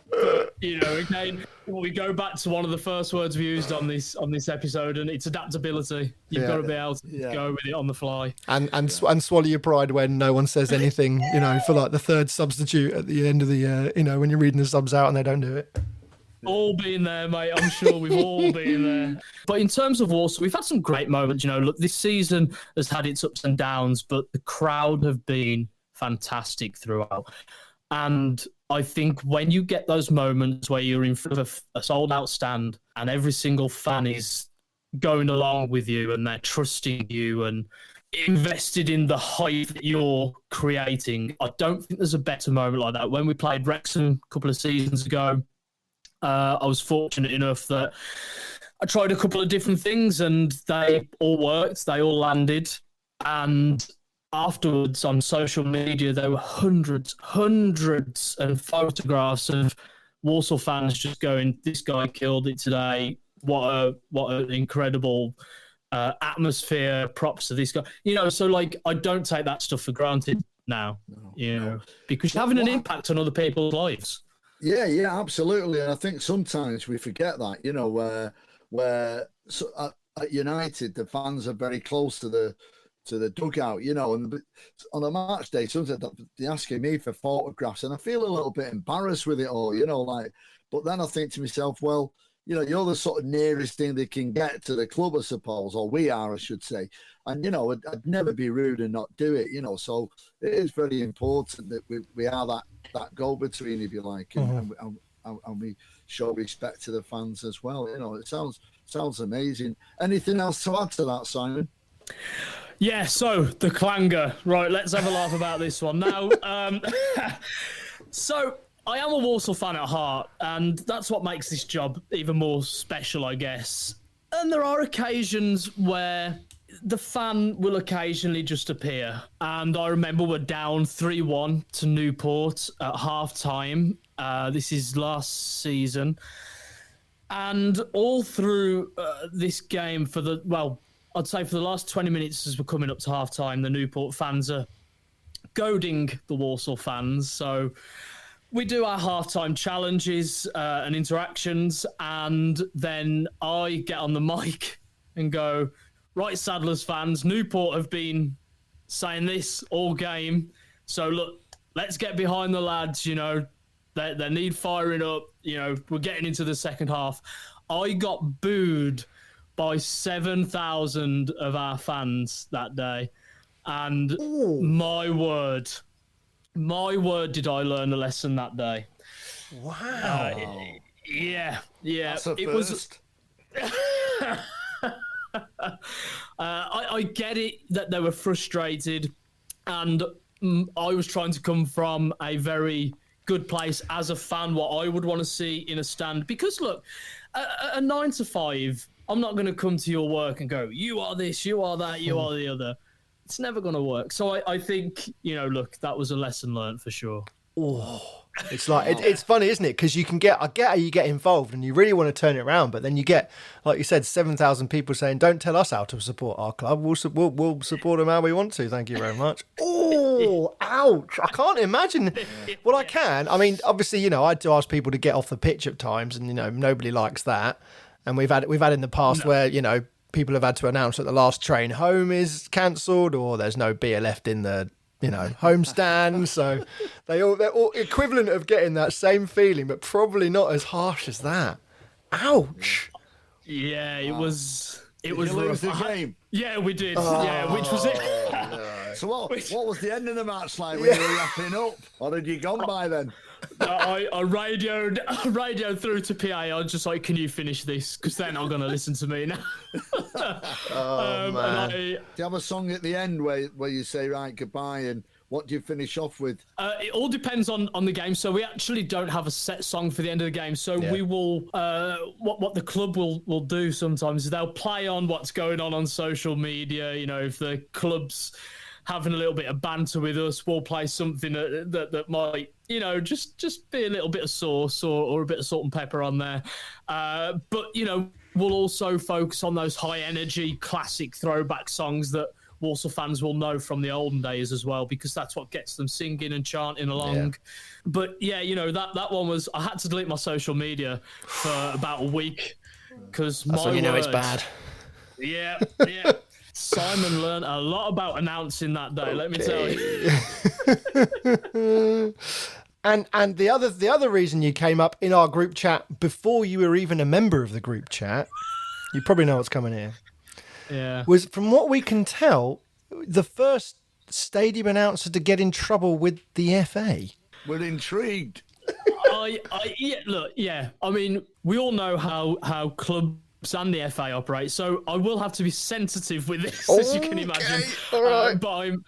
you know, again, we go back to one of the first words we used on this episode, and it's adaptability. You've got to be able to go with it on the fly. And swallow your pride when no one says anything, you know, for like the third substitute at the end of the, you know, when you're reading the subs out and they don't do it. All been there, mate. I'm sure we've all been there. But in terms of Walsall, we've had some great moments. You know, look, this season has had its ups and downs, but the crowd have been fantastic throughout. And I think when you get those moments where you're in front of a sold-out stand and every single fan is going along with you and they're trusting you and invested in the hype that you're creating, I don't think there's a better moment like that. When we played Wrexham a couple of seasons ago, I was fortunate enough that I tried a couple of different things and they all worked, they all landed. And afterwards on social media, there were hundreds and photographs of Walsall fans just going, this guy killed it today. What an incredible atmosphere, props to this guy. You know, so like, I don't take that stuff for granted now, you know, because you're having an impact on other people's lives. Yeah, absolutely. And I think sometimes we forget that, you know, where at United, the fans are very close to the dugout, you know, and on a match day, sometimes they're asking me for photographs and I feel a little bit embarrassed with it all, you know, like, but then I think to myself, well, you know, you're the sort of nearest thing they can get to the club, I suppose, or we are, I should say. And, you know, I'd never be rude and not do it, you know, so it is very important that we are that go-between, if you like, and we show respect to the fans as well. You know, it sounds amazing. Anything else to add to that, Simon? Yeah, so the clanger. Right, let's have a laugh about this one. Now, so I am a Walsall fan at heart, and that's what makes this job even more special, I guess. And there are occasions where the fan will occasionally just appear. And I remember we're down 3-1 to Newport at half-time. This is last season. And all through this game I'd say for the last 20 minutes as we're coming up to half-time, the Newport fans are goading the Walsall fans. So we do our half-time challenges and interactions, and then I get on the mic and go, right, Saddlers fans, Newport have been saying this all game. So, look, let's get behind the lads, you know. They need firing up. You know, we're getting into the second half. I got booed by 7,000 of our fans that day. And my word, did I learn a lesson that day. Wow. Yeah. That's a it first. I get it that they were frustrated, and I was trying to come from a very good place as a fan, what I would want to see in a stand. Because look, a 9 to 5, I'm not going to come to your work and go, you are this, you are that, you are the other. It's never going to work. So I think, you know, look, that was a lesson learned for sure. Oh, It's like it's funny, isn't it? Because I get how you get involved and you really want to turn it around, but then you get, like you said, 7,000 people saying, "Don't tell us how to support our club. We'll support them how we want to. Thank you very much." Oh, ouch! I can't imagine. Well, I can. I mean, obviously, I had to ask people to get off the pitch at times, and nobody likes that. And we've had in the past where people have had to announce that the last train home is cancelled, or there's no beer left in the home stand. So they're all equivalent of getting that same feeling, but probably not as harsh as that. Ouch. Yeah, it was. It was Did you lose rough. the game? Yeah, we did. Yeah, which was it? So what was the end of the match like when you were wrapping up? Or had you gone by then? I radioed through to PA. I was just like, "Can you finish this? Because they're not going to listen to me now." Man. Do you have a song at the end where you say right goodbye, and what do you finish off with? It all depends on the game. So we actually don't have a set song for the end of the game. So we will what the club will do sometimes is they'll play on what's going on social media. If the club's having a little bit of banter with us, we'll play something that might, just be a little bit of sauce or a bit of salt and pepper on there. But, we'll also focus on those high energy classic throwback songs that Walsall fans will know from the olden days as well, because that's what gets them singing and chanting along. Yeah. But that one was, I had to delete my social media for about a week because that's when it's bad. Yeah. Simon learned a lot about announcing that day, let me tell you. And the other reason you came up in our group chat before you were even a member of the group chat, you probably know what's coming here. Yeah. Was, from what we can tell, the first stadium announcer to get in trouble with the FA. We're intrigued. I mean, we all know how clubs and the FA operate, so I will have to be sensitive with this, as you can imagine. All right. But I'm,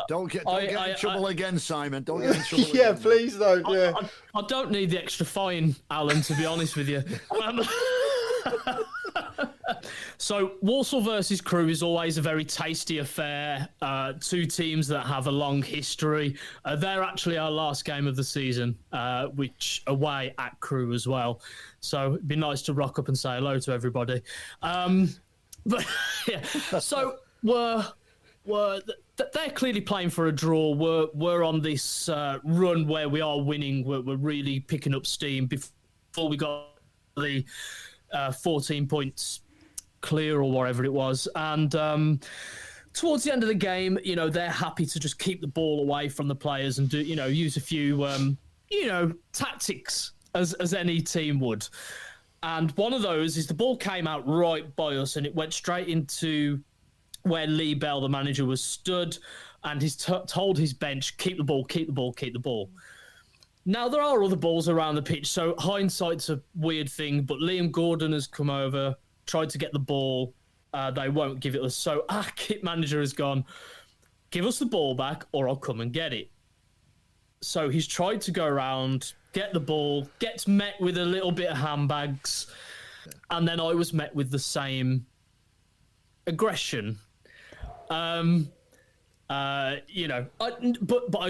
Don't get in trouble again, Simon. Don't get in trouble again. Yeah, please don't. Yeah. I don't need the extra fine, Alan, to be honest with you. So Walsall versus Crewe is always a very tasty affair. Two teams that have a long history. They're actually our last game of the season, which away at Crewe as well. So it'd be nice to rock up and say hello to everybody. But yeah, so they're clearly playing for a draw. We're on this run where we are winning. We're really picking up steam before we got the 14 points clear or whatever it was. And towards the end of the game, they're happy to just keep the ball away from the players and do, use a few, tactics as any team would. And one of those is the ball came out right by us and it went straight into where Lee Bell, the manager, was stood, and he's told his bench, keep the ball, keep the ball, keep the ball. Now, there are other balls around the pitch, so hindsight's a weird thing, but Liam Gordon has come over, tried to get the ball. They won't give it us. So our kit manager has gone, give us the ball back or I'll come and get it. So he's tried to go around, get the ball, gets met with a little bit of handbags, and then I was met with the same aggression. But I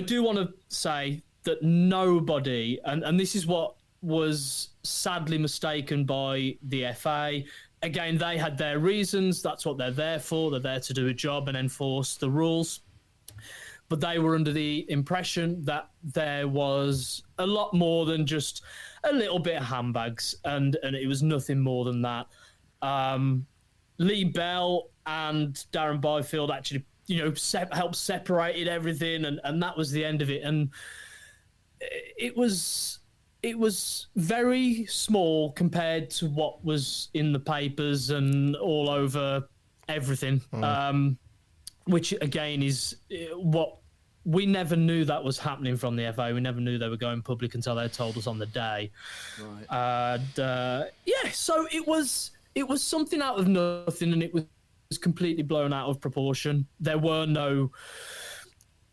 do want to say that nobody, and this is what was sadly mistaken by the FA. Again, they had their reasons. That's what they're there for. They're there to do a job and enforce the rules. But they were under the impression that there was a lot more than just a little bit of handbags, and it was nothing more than that. Lee Bell and Darren Byfield actually, helped separated everything, and that was the end of it. And it was very small compared to what was in the papers and all over everything. Which again is what we never knew that was happening from the FA. We never knew they were going public until they told us on the day. Right. So it was something out of nothing, and it was completely blown out of proportion. There were no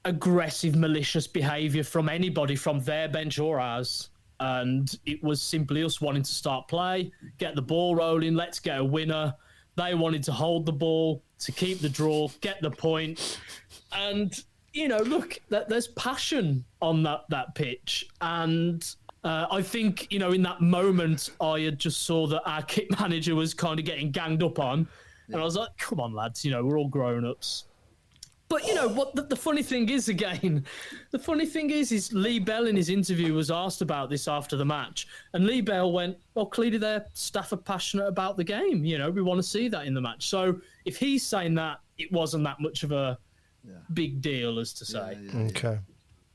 aggressive, malicious behaviour from anybody from their bench or ours. And it was simply us wanting to start play, get the ball rolling, let's get a winner. They wanted to hold the ball, to keep the draw, get the point. And look, there's passion on that pitch, and I think, in that moment, I had just saw that our kit manager was kind of getting ganged up on, and I was like, come on, lads, we're all grown-ups. But, what the funny thing is, is Lee Bell in his interview was asked about this after the match, and Lee Bell went, well, clearly their staff are passionate about the game. We want to see that in the match. So if he's saying that, it wasn't that much of a big deal, as to say. Okay.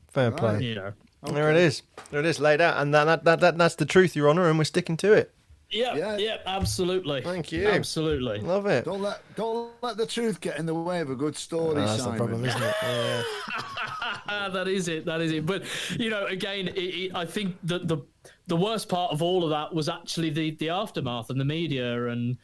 Fair play. Okay. There it is. There it is, laid out. And that's the truth, Your Honour, and we're sticking to it. Yeah, absolutely. Thank you. Absolutely. Love it. Don't let the truth get in the way of a good story, That's Simon. the problem, isn't it? Yeah. That is it. But, again, I think that the worst part of all of that was actually the aftermath and the media. And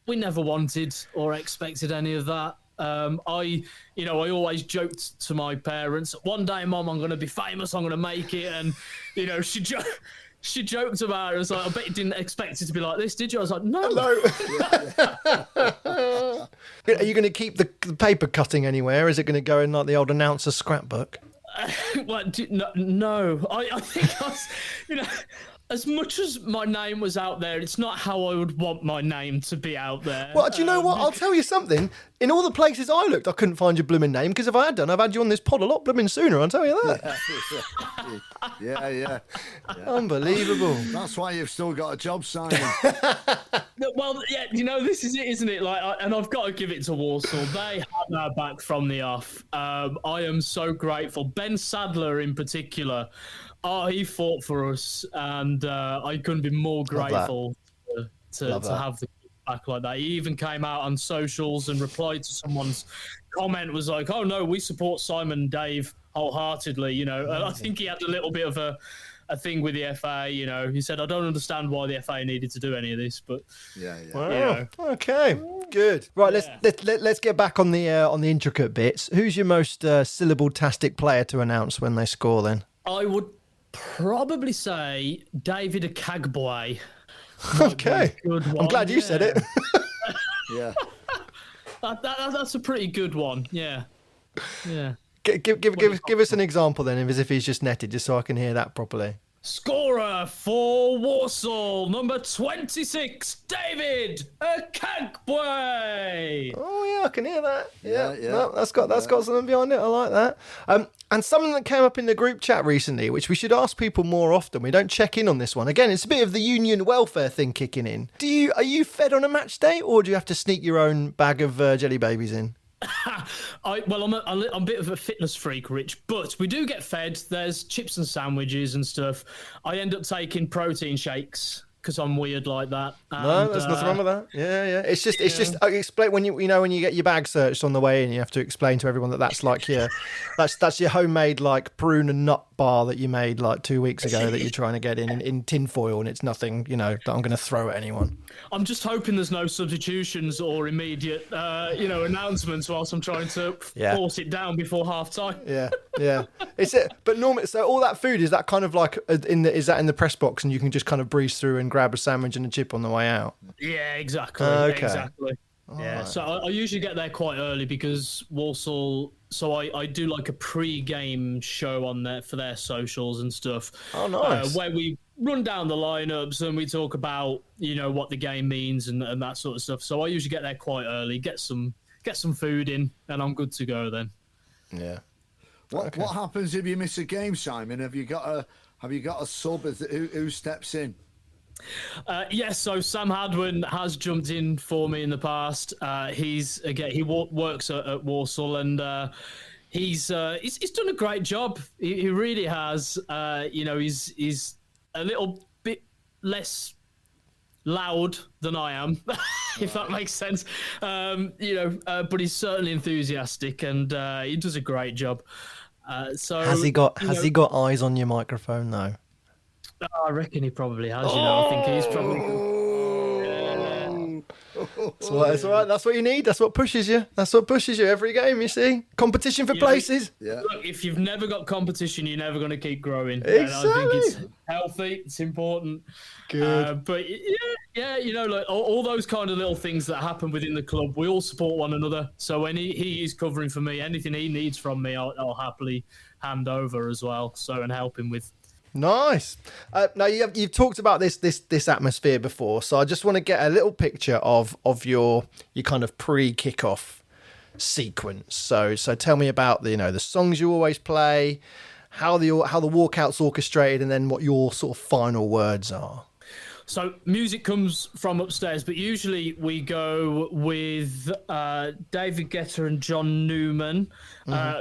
we never wanted or expected any of that. I always joked to my parents, one day, Mom, I'm going to be famous, I'm going to make it. And, she joked about it. It was like, I bet you didn't expect it to be like this, did you? I was like, no. Are you going to keep the paper cutting anywhere? Is it going to go in like the old announcer scrapbook? No. I think I was, as much as my name was out there, it's not how I would want my name to be out there. Well, do you know what? I'll tell you something. In all the places I looked, I couldn't find your blooming name, because if I had done, I've had you on this pod a lot blooming sooner, I'll tell you that. Yeah. Unbelievable. That's why you've still got a job, Simon. Well, yeah, this is it, isn't it? And I've got to give it to Walsall. They had our back from the off. I am so grateful. Ben Sadler, in particular, he fought for us, and I couldn't be more grateful to have the back like that. He even came out on socials and replied to someone's comment, was like, oh no, we support Simon and Dave wholeheartedly, And I think he had a little bit of a thing with the FA, He said, I don't understand why the FA needed to do any of this, but Wow. Okay, good. Right, let's get back on the intricate bits. Who's your most syllable-tastic player to announce when they score then? I would probably say David Akagbue. Okay. I'm glad you said it. Yeah. That's a pretty good one. Yeah. Give us an example then, as if he's just netted, just so I can hear that properly. Scorer for Walsall, number 26, David Akagbue. Oh yeah, I can hear that. Yeah. No, that's got something behind it. I like that. And something that came up in the group chat recently, which we should ask people more often. We don't check in on this one. Again, it's a bit of the union welfare thing kicking in. Are you fed on a match day, or do you have to sneak your own bag of jelly babies in? I'm a bit of a fitness freak, Rich, but we do get fed. There's chips and sandwiches and stuff. I end up taking protein shakes because I'm weird like that. No, there's nothing wrong with that. Yeah. It's just explain when you get your bag searched on the way in, you have to explain to everyone that's like that's your homemade like prune and nut bar that you made like 2 weeks ago that you're trying to get in tin foil, and it's nothing that I'm going to throw at anyone. I'm just hoping there's no substitutions or immediate announcements whilst I'm trying to force it down before half time. Yeah. It's it. But normally, so all that food, is that kind of like is that in the press box, and you can just kind of breeze through and grab a sandwich and a chip on the way out? Yeah, exactly. Okay. Exactly. Yeah. Right. So I usually get there quite early because Walsall. So I do like a pre-game show on there for their socials and stuff. Oh, nice. Where we run down the lineups and we talk about what the game means and that sort of stuff. So I usually get there quite early, get some food in, and I'm good to go then. Yeah. What happens if you miss a game, Simon? Have you got a sub? Who steps in? So Sam Hadwin has jumped in for me in the past. He works at Walsall, and he's done a great job. He really has. He's a little bit less loud than I am, if that makes sense. But he's certainly enthusiastic, and he does a great job. Has he got eyes on your microphone though? I reckon he probably has. I think he's probably. That's all right. That's what you need. That's what pushes you. That's what pushes you every game. You see, competition for places. Yeah. Look, if you've never got competition, you're never going to keep growing. Exactly. And I think it's healthy. It's important. Good. But yeah, like all those kind of little things that happen within the club, we all support one another. So when he is covering for me, anything he needs from me, I'll happily hand over as well. So and help him with. Nice. Now you've talked about this atmosphere before, so I just want to get a little picture of your kind of pre-kickoff sequence. So tell me about the songs you always play, how the walkout's orchestrated, and then what your sort of final words are. So music comes from upstairs, but usually we go with David Guetta and John Newman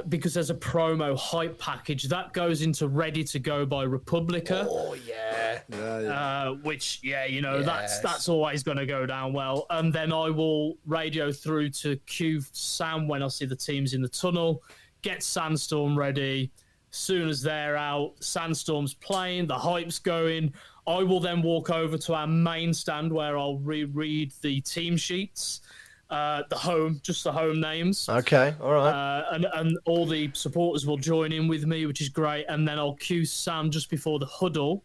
because there's a promo hype package that goes into Ready to Go by Republica. Oh yeah. Which that's always going to go down well. And then I will radio through to cue Sam when I see the teams in the tunnel, get Sandstorm ready. Soon as they're out, Sandstorm's playing, the hype's going. I will then walk over to our main stand where I'll reread the team sheets, the home names. Okay, all right. And all the supporters will join in with me, which is great. And then I'll cue Sam just before the huddle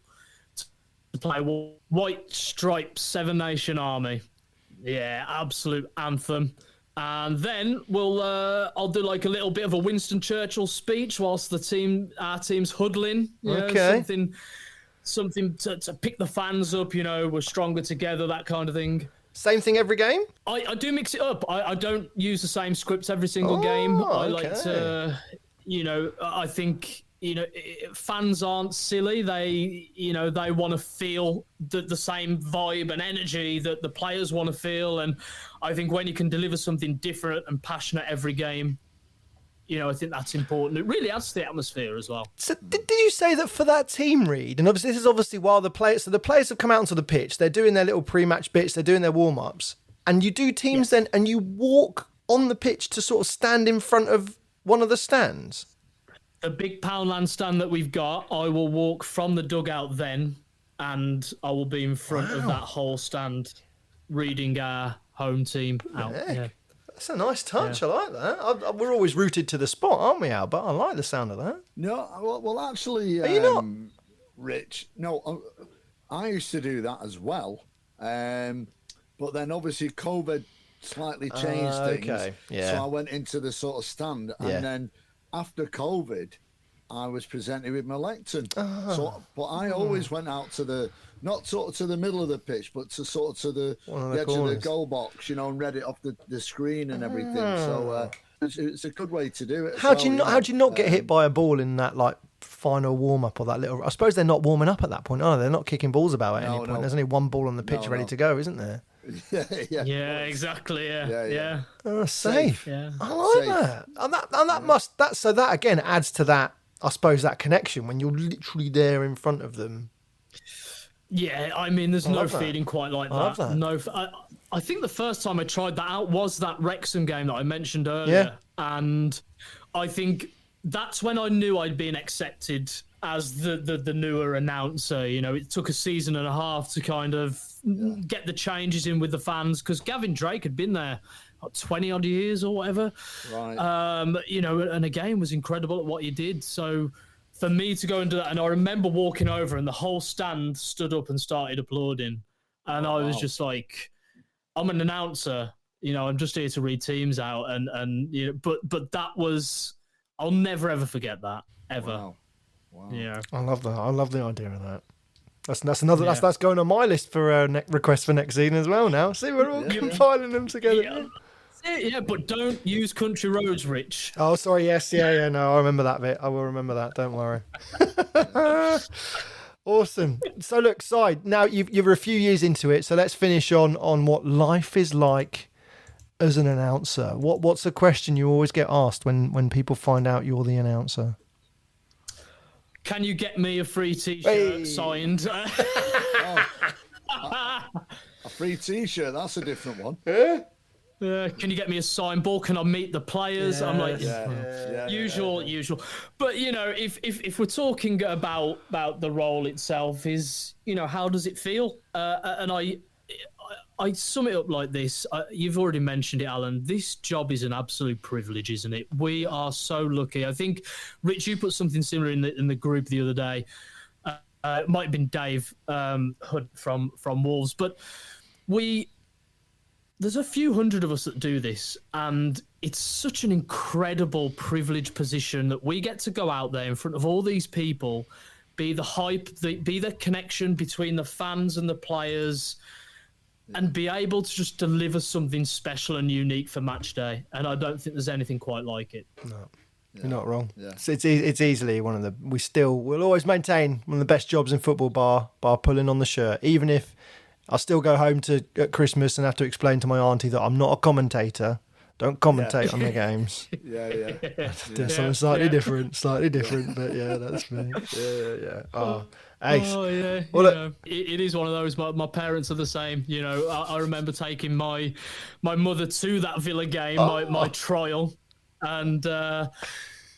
to play White Stripes, Seven Nation Army. Yeah, absolute anthem. And then I'll do like a little bit of a Winston Churchill speech whilst our team's huddling. Okay. Something to pick the fans up, we're stronger together, that kind of thing. Same thing every game? I do mix it up. I don't use the same scripts every single game. I like to, I think, fans aren't silly. They want to feel the same vibe and energy that the players want to feel. And I think when you can deliver something different and passionate every game, I think that's important. It really adds to the atmosphere as well. So did you say that for that team read, and obviously this is obviously while the players have come out onto the pitch, they're doing their little pre-match bits, they're doing their warm-ups, and you do teams then, and you walk on the pitch to sort of stand in front of one of the stands? The big Poundland stand that we've got, I will walk from the dugout then, and I will be in front of that whole stand reading our home team out. Yeah. That's a nice touch. Yeah. I like that. We're always rooted to the spot, aren't we, Al? But I like the sound of that. No, well, actually, are you not, Rich? No, I used to do that as well. But then obviously COVID slightly changed things. Okay. Yeah. So I went into the sort of stand, and then after COVID, I was presented with my lectern. But I always went out to not sort of to the middle of the pitch, but to sort of to the edge of the goal box, and read it off the screen and everything. So it's a good way to do it. How do you not get hit by a ball in that like final warm up or that little? I suppose they're not warming up at that point, are they? They're not kicking balls about at any point. There's only one ball on the pitch ready to go, isn't there? Yeah, exactly. Yeah. Oh, safe. Yeah. I like that. And that again adds to that. I suppose that connection when you're literally there in front of them. Yeah, I mean, there's no feeling quite like that. I love that. No, I think the first time I tried that out was that Wrexham game that I mentioned earlier, and I think that's when I knew I'd been accepted as the newer announcer. It took a season and a half to kind of get the changes in with the fans because Gavin Drake had been there 20 odd years or whatever. Right. And again was incredible at what he did. So for me to go and do that, and I remember walking over and the whole stand stood up and started applauding. And I was just like, I'm an announcer, I'm just here to read teams out. And but that was, I'll never ever forget that ever. Wow. Yeah. I love that. I love the idea of that. That's another. That's going on my list for requests for next season as well. Now, see, we're all compiling them together. Yeah, but don't use country roads, Rich. Oh, sorry. Yes. Yeah. No, I remember that bit. I will remember that. Don't worry. Awesome. So look, Side. Now you're a few years into it. So let's finish on what life is like as an announcer. What's a question you always get asked when people find out you're the announcer? Can you get me a free T-shirt signed? A free T-shirt, that's a different one. Can you get me a signed ball? Can I meet the players? I'm like, usual. But if we're talking about the role itself, is how does it feel? And I sum it up like this. You've already mentioned it, Alan. This job is an absolute privilege, isn't it? We are so lucky. I think, Rich, you put something similar in the group the other day. It might have been Dave Hood from Wolves, but there's a few hundred of us that do this, and it's such an incredible privileged position that we get to go out there in front of all these people, be the hype, be the connection between the fans and the players, and be able to just deliver something special and unique for match day. And I don't think there's anything quite like it. No, you're not wrong. Yeah. It's easily one of the. We'll always maintain one of the best jobs in football, bar pulling on the shirt. Even if I still go home at Christmas and have to explain to my auntie that I'm not a commentator. Don't commentate on the games. Do something slightly different, but yeah, that's me. Yeah. Oh, ace. Oh, yeah. Well, it is one of those. My parents are the same. You know, I remember taking my mother to that Villa game, my trial, and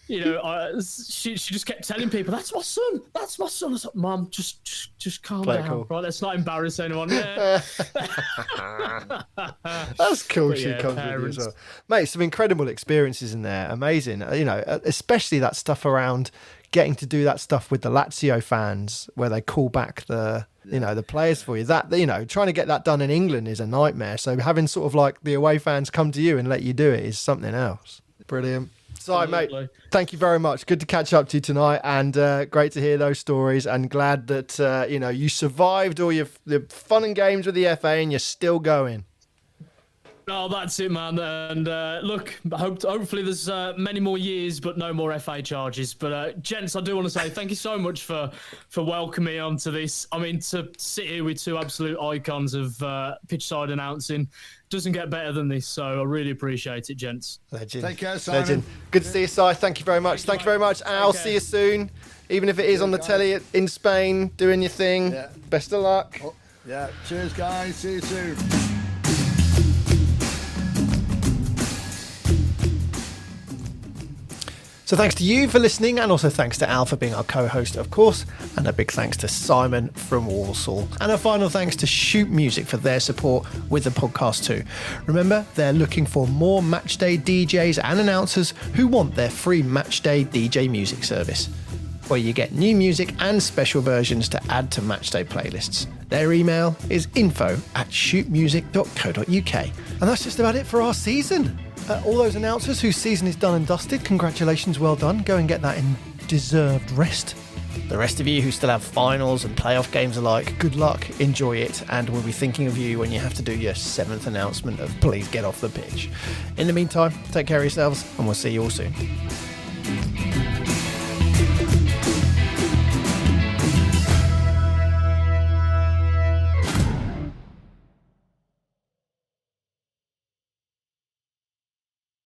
she just kept telling people, "That's my son. That's my son." I was like, "Mum, just calm down, cool. Right? Let's not embarrass anyone." Yeah. That's cool. She comes with you as well, mate. Some incredible experiences in there. Amazing. You know, especially that stuff around getting to do that stuff with the Lazio fans, where they call back the players for you. That, trying to get that done in England is a nightmare. So having sort of like the away fans come to you and let you do it is something else. Brilliant. So, mate, thank you very much. Good to catch up to you tonight, and great to hear those stories. And glad that you survived all the fun and games with the FA, and you're still going. Oh, that's it, man. And look, hopefully there's many more years, but no more FA charges. But gents, I do want to say thank you so much for welcoming me onto this. I mean, to sit here with two absolute icons of pitchside announcing doesn't get better than this. So I really appreciate it, gents. Legend. Take care, Simon. Legend. Good to see you, Si. Thank you very much. Thank you very much. I'll see you soon, even if it is on the telly in Spain, doing your thing. Yeah. Best of luck. Yeah. Cheers, guys. See you soon. So thanks to you for listening, and also thanks to Al for being our co-host, of course, and a big thanks to Simon from Walsall. And a final thanks to Shoot Music for their support with the podcast too. Remember, they're looking for more matchday DJs and announcers who want their free matchday DJ music service, where you get new music and special versions to add to matchday playlists. Their email is info@shootmusic.co.uk. And that's just about it for our season. All those announcers whose season is done and dusted, congratulations, well done. Go and get that in deserved rest. The rest of you who still have finals and playoff games alike, good luck, enjoy it, and we'll be thinking of you when you have to do your 7th announcement of please get off the pitch. In the meantime, take care of yourselves, and we'll see you all soon.